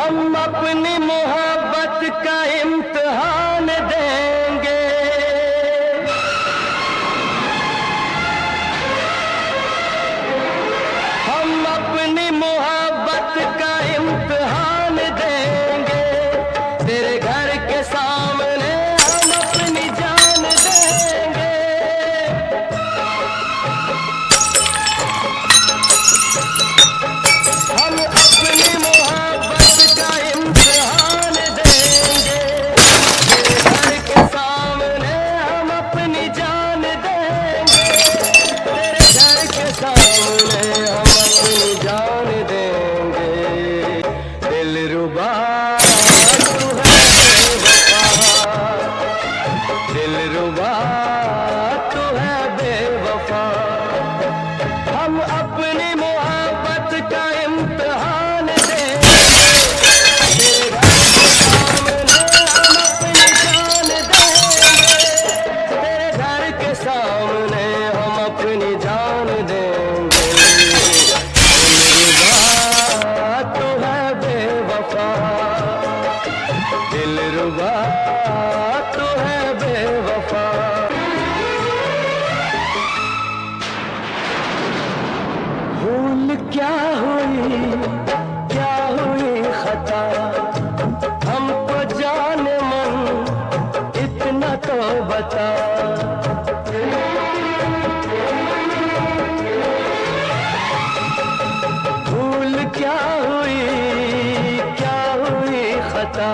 हम अपनी मोहब्बत का इम्तिहान देंगे। हम अपनी मोहब्बत का इम्तिहान देंगे। तेरे घर के सामने हम अपनी जान देंगे। हम अपनी मोहब्बत का इम्तिहान देंगे। तेरे घर के सामने हम अपनी जान देंगे। तेरे घर के सामने हम अपनी जान देंगे। दिलरुबा तू है बेवफा, दिलरुबा तू है बेवफा। हम अपनी मोहब्बत का इम्तिहान देंगे। तेरे घर के सामने हम अपनी जान देंगे। तेरे घर के सामने हम अपनी जान देंगे। दिलरुबा तू है बेवफा, दिलरुबा तू है बेवफा। भूल क्या हुई खता, हमको जाने मन इतना तो बता। भूल क्या हुई खता,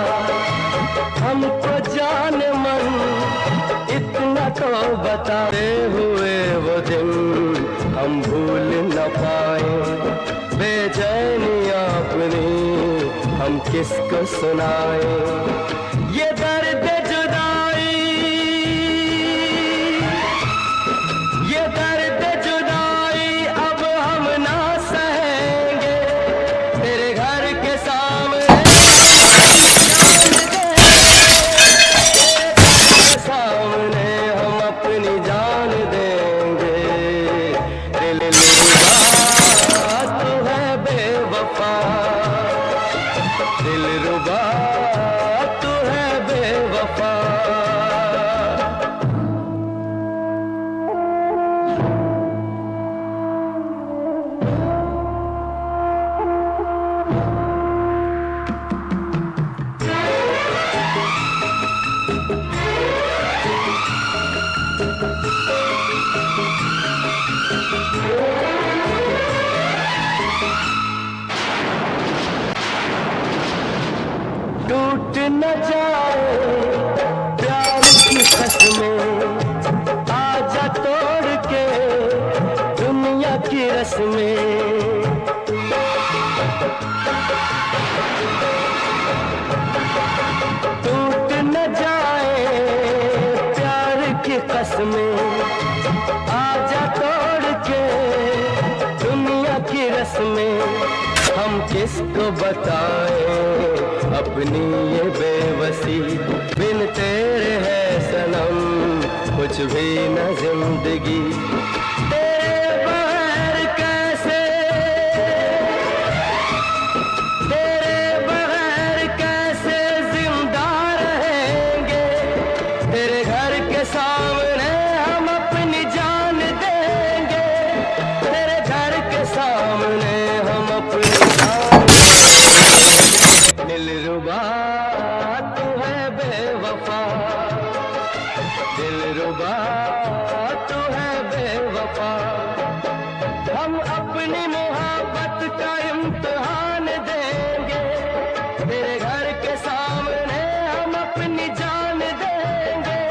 हमको जाने मन इतना तो बताए हुए वो दिन हम भूल न पाए। बेचैनियां अपनी हम किसको सुनाए। ये दर्द जुदाई, ये दर्द जुदाई अब हम ना सहेंगे। तेरे घर के सामने सामने हम अपनी जान देंगे। दिलरुबा तू है बेवफा, दिलरुबा तू है बेवफा। टूट न जाए प्यार की कसमें, आजा तोड़ के दुनिया की रस्में। टूट न जाए प्यार की कसमें, आजा तोड़ के दुनिया की रस्में। हम किसको बताएं अपनी ये बेबसी, बिन तेरे है सनम कुछ भी न जिंदगी। तेरे बगैर कैसे, तेरे बगैर कैसे जिंदा रहेंगे। तेरे घर के सामने हम अपनी जान देंगे। तेरे घर के सामने हम अपनी जान देंगे। दिलरुबा तू है बेवफा, दिलरुबा तू है बेवफा। हम अपनी मोहब्बत का इम्तिहान देंगे। तेरे घर के सामने हम अपनी जान देंगे।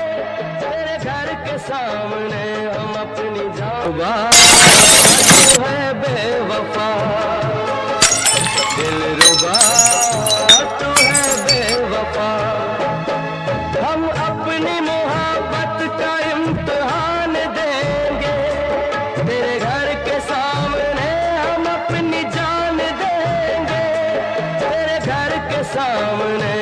तेरे घर के सामने हम अपनी जान। तू है बेवफा, दिलरुबा तू है बेवफा। हम अपनी मोहब्बत का इम्तिहान देंगे। तेरे घर के सामने हम अपनी जान देंगे। तेरे घर के सामने